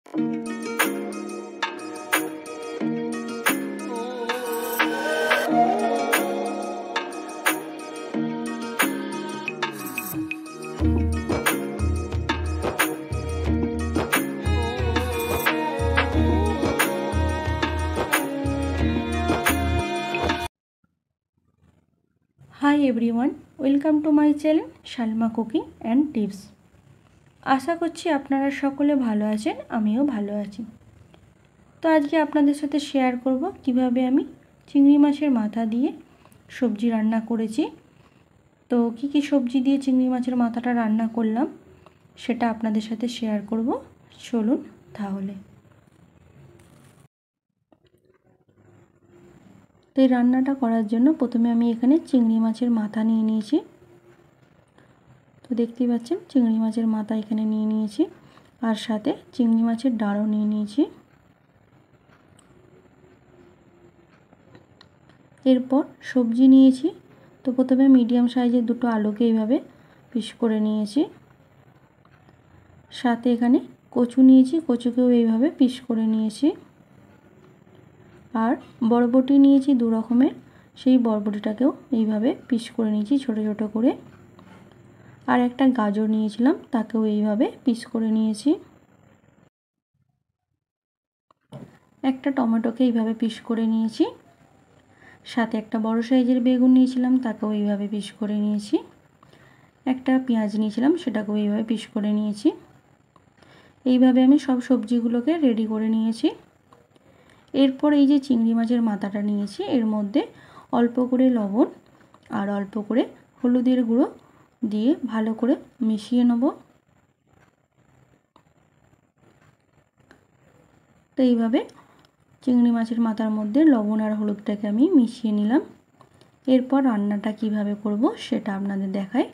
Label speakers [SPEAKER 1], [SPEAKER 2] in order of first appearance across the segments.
[SPEAKER 1] High everyone, welcome to my channel Salma cooking and tips. আশা করছি আপনারা সকলে ভালো আছেন, আমিও ভালো আছি। তো আজকে আপনাদের সাথে শেয়ার করব কিভাবে আমি চিংড়ি মাছের মাথা দিয়ে সবজি রান্না করেছি। তো কি সবজি দিয়ে চিংড়ি মাছের মাথাটা রান্না করলাম সেটা আপনাদের সাথে শেয়ার করব। চলুন তাহলে। তো এই রান্নাটা করার জন্য প্রথমে আমি এখানে চিংড়ি মাছের মাথা নিয়ে নিয়েছি। তো দেখতেই পাচ্ছেন চিংড়ি মাছের মাথা এখানে নিয়ে নিয়েছি, আর সাথে চিংড়ি মাছের ডাঁড়ও নিয়ে নিয়েছি। এরপর সবজি নিয়েছি। তো প্রথমে মিডিয়াম সাইজের দুটো আলুকে এইভাবে পিস করে নিয়েছি। সাথে এখানে কচু নিয়েছি, কচুকেও এইভাবে পিস করে নিয়েছি। আর বরবটি নিয়েছি দু রকমের, সেই বরবটিটাকেও এইভাবে পিস করে নিয়েছি ছোট ছোট করে। আর একটা গাজর নিয়েছিলাম, তাকেও এইভাবে পিস করে নিয়েছি। একটা টমেটোকে এইভাবে পিস করে নিয়েছি। সাথে একটা বড় সাইজের বেগুন নিয়েছিলাম, তাকেও এইভাবে পিস করে নিয়েছি। একটা পেঁয়াজ নিয়েছিলাম, সেটাকেও এইভাবে পিস করে নিয়েছি। এইভাবে আমি সব সবজিগুলোকে রেডি করে নিয়েছি। এরপর এই যে চিংড়ি মাছের মাথাটা নিয়েছি, এর মধ্যে অল্প করে লবণ আর অল্প করে হলুদের গুঁড়ো দিয়ে ভালো করে মিশিয়ে নেব। তো এইভাবে চিংড়ি মাছের মাথার মধ্যে লবণ আর হলুদটাকে আমি মিশিয়ে নিলাম। এরপর রান্নাটা কিভাবে করব সেটা আপনাদের দেখাই।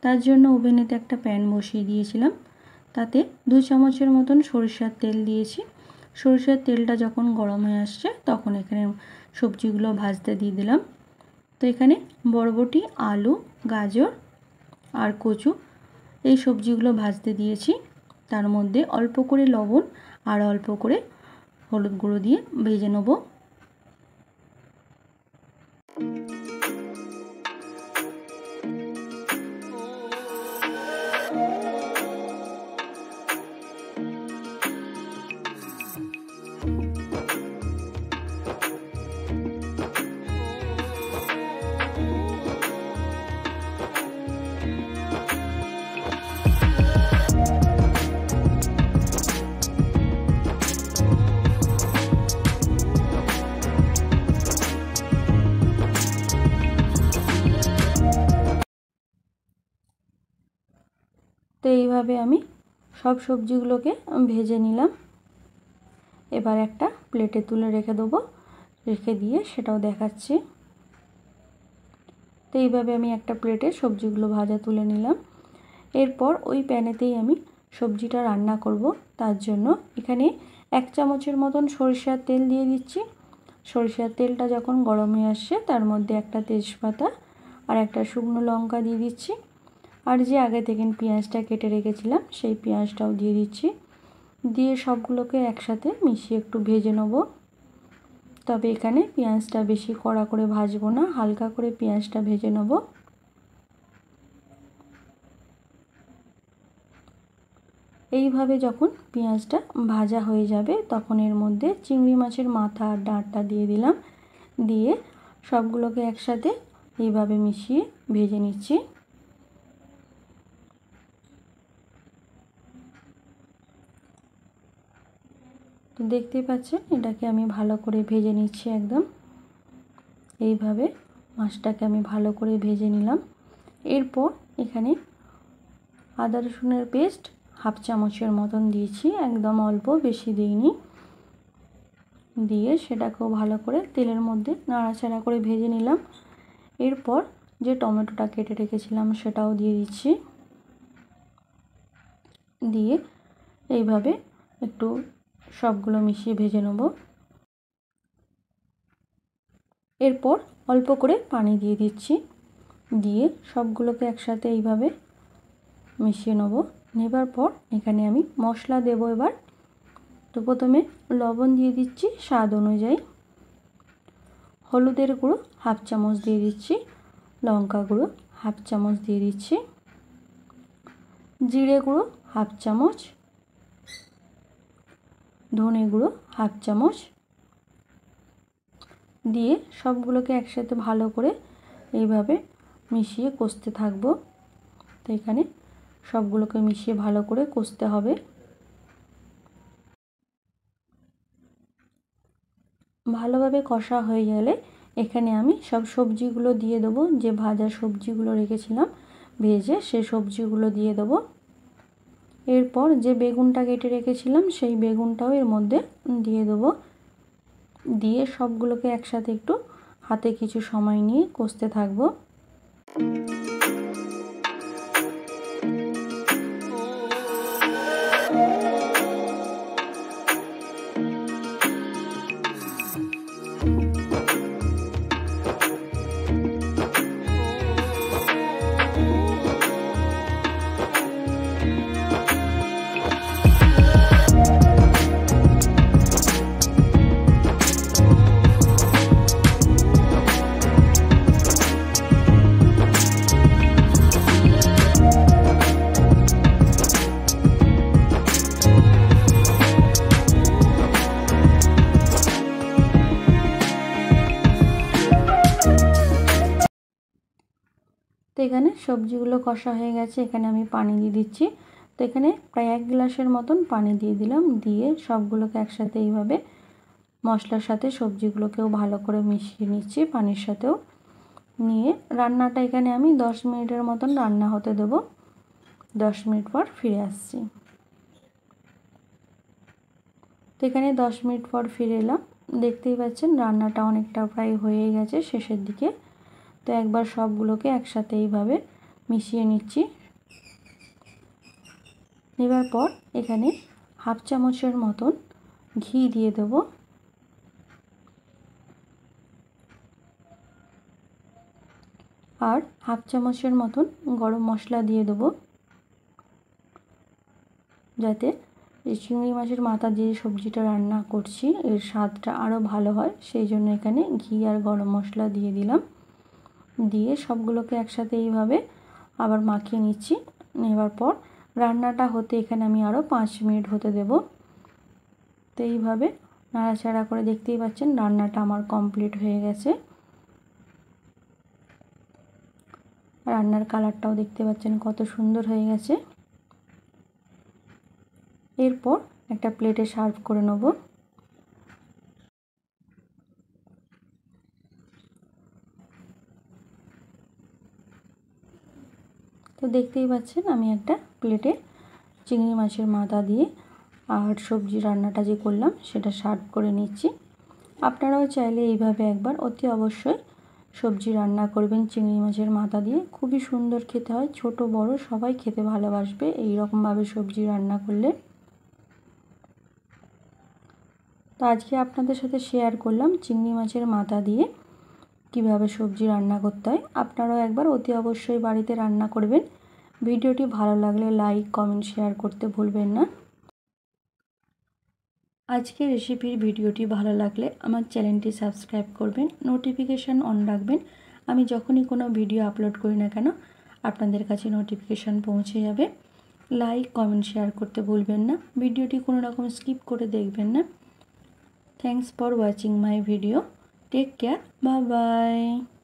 [SPEAKER 1] তার জন্য ওভেনেতে একটা প্যান বসিয়ে দিয়েছিলাম, তাতে 2 চামচের মতন সরিষার তেল দিয়েছি। সরিষার তেলটা যখন গরম হয়ে আসছে তখন এখানে সবজিগুলো ভাজতে দিয়ে দিলাম। তো এখানে বরবটি, আলু, গাজর আর কচু এই সবজিগুলো ভাজতে দিয়েছি। তার মধ্যে অল্প করে লবণ আর অল্প করে হলুদ গুঁড়ো দিয়ে ভেজে নেব। তো এইভাবে আমি সব সবজিগুলোকে ভেজে নিলাম। এবার একটা প্লেটে তুলে রেখে দেবো, রেখে দিয়ে সেটাও দেখাচ্ছি। তো এইভাবে আমি একটা প্লেটে সবজিগুলো ভাজা তুলে নিলাম। এরপর ওই প্যানেতেই আমি সবজিটা রান্না করব। তার জন্য এখানে 1 চামচের মতন সরিষার তেল দিয়ে দিচ্ছি। সরিষার তেলটা যখন গরম হয়ে আসছে তার মধ্যে একটা তেজপাতা আর একটা শুকনো লঙ্কা দিয়ে দিচ্ছি। আর যে আগে থেকে পেঁয়াজটা কেটে রেখেছিলাম সেই পেঁয়াজটাও দিয়ে দিচ্ছি। দিয়ে সবগুলোকে একসাথে মিশিয়ে একটু ভেজে নেব। তবে এখানে পেঁয়াজটা বেশি কড়া করে ভাজবো না, হালকা করে পেঁয়াজটা ভেজে নেব। এইভাবে যখন পেঁয়াজটা ভাজা হয়ে যাবে তখন এর মধ্যে চিংড়ি মাছের মাথা আর ডাঁটটা দিয়ে দিলাম। দিয়ে সবগুলোকে একসাথে এইভাবে মিশিয়ে ভেজে নিচ্ছি। তো দেখতেই পাচ্ছেন এটাকে আমি ভালো করে ভেজে নিচ্ছি। একদম এইভাবে মাছটাকে আমি ভালো করে ভেজে নিলাম। এরপর এখানে আদা রসুনের পেস্ট 1/2 চামচের মতন দিয়েছি, একদম অল্প, বেশি দিইনি। দিয়ে সেটাকেও ভালো করে তেলের মধ্যে নাড়াচাড়া করে ভেজে নিলাম। এরপর যে টমেটোটা কেটে রেখেছিলাম সেটাও দিয়ে দিচ্ছি। দিয়ে এইভাবে একটু সবগুলো মিশিয়ে ভেজে নেব। এরপর অল্প করে পানি দিয়ে দিচ্ছি। দিয়ে সবগুলোকে একসাথে এইভাবে মিশিয়ে নেব। নেবার পর এখানে আমি মশলা দেব। এবার তো প্রথমে লবণ দিয়ে দিচ্ছি স্বাদ অনুযায়ী, হলুদের গুঁড়ো হাফ চামচ দিয়ে দিচ্ছি, লঙ্কা গুঁড়ো হাফ চামচ দিয়ে দিচ্ছি, জিরে গুঁড়ো হাফ চামচ, ধনে গুঁড়ো হাফ চামচ দিয়ে সবগুলোকে একসাথে ভালো করে এইভাবে মিশিয়ে কষতে থাকবো। তো এখানে সবগুলোকে মিশিয়ে ভালো করে কষতে হবে। ভালোভাবে কষা হয়ে গেলে এখানে আমি সব সবজিগুলো দিয়ে দেবো, যে ভাজা সবজিগুলো রেখেছিলাম ভেজে সেই সবজিগুলো দিয়ে দেবো। এরপর যে বেগুনটা কেটে রেখেছিলাম সেই বেগুনটাও এর মধ্যে দিয়ে দেবো, দিয়ে সবগুলোকে একসাথে একটু হাতে কিছু সময় নিয়ে কষতে থাকবো। তো এখানে সবজিগুলো কষা হয়ে গেছে, এখানে আমি পানি দিয়ে দিচ্ছি। তো এখানে প্রায় 1 গ্লাসের মতন পানি দিয়ে দিলাম, দিয়ে সবগুলোকে একসাথে এইভাবে মশলার সাথে সবজিগুলোকেও ভালো করে মিশিয়ে নিচ্ছি পানির সাথেও। নিয়ে রান্নাটা এখানে আমি 10 মিনিটের মতন রান্না হতে দেব। 10 মিনিট পর ফিরে আসছি। তো এখানে 10 মিনিট পর ফিরে এলাম। দেখতেই পাচ্ছেন রান্নাটা অনেকটা প্রায় হয়ে গেছে শেষের দিকে। তো একবার সবগুলোকে একসাথে এইভাবে মিশিয়ে নিচ্ছি। নেবার পর এখানে হাফ চামচের মতন ঘি দিয়ে দেব, আর হাফ চামচের মতন গরম মশলা দিয়ে দেব, যাতে এই চিংড়ি মাছের মাথা দিয়ে সবজিটা রান্না করছি এর স্বাদটা আরও ভালো হয়, সেই জন্য এখানে ঘি আর গরম মশলা দিয়ে দিলাম। দিয়ে সবগুলোকে একসাথে এইভাবে আবার মাখিয়ে নিচ্ছি। নেবার পর রান্নাটা হতে এখানে আমি আরও 5 মিনিট হতে দেব। তো এইভাবে নাড়াচাড়া করে দেখতেই পাচ্ছেন রান্নাটা আমার কমপ্লিট হয়ে গেছে। রান্নার কালারটাও দেখতে পাচ্ছেন কত সুন্দর হয়ে গেছে। এরপর একটা প্লেটে সার্ভ করে নেব। তো দেখতেই পাচ্ছেন আমি একটা প্লেটে চিংড়ি মাছের মাথা দিয়ে আর সবজি রান্নাটা যে করলাম সেটা সার্ভ করে নিচ্ছি। আপনারাও চাইলে এইভাবে একবার অতি অবশ্যই সবজি রান্না করবেন চিংড়ি মাছের মাথা দিয়ে, খুবই সুন্দর খেতে হয়, ছোট বড় সবাই খেতে ভালোবাসবে এই রকমভাবে সবজি রান্না করলে। তো আজকে আপনাদের সাথে শেয়ার করলাম চিংড়ি মাছের মাথা দিয়ে কিভাবে সবজি রান্না করতে হয়। আপনারাও একবার অতি অবশ্যই বাড়িতে রান্না করবেন। ভিডিওটি ভালো লাগলে লাইক কমেন্ট শেয়ার করতে ভুলবেন না। আজকের রেসিপির ভিডিওটি ভালো লাগলে আমার চ্যানেলটি সাবস্ক্রাইব করবেন, নোটিফিকেশান অন রাখবেন। আমি যখনই কোনো ভিডিও আপলোড করি না কেন আপনাদের কাছে নোটিফিকেশান পৌঁছে যাবে। লাইক কমেন্ট শেয়ার করতে ভুলবেন না। ভিডিওটি কোনো রকম স্কিপ করে দেখবেন না। Thanks for watching my video. Take care, bye by.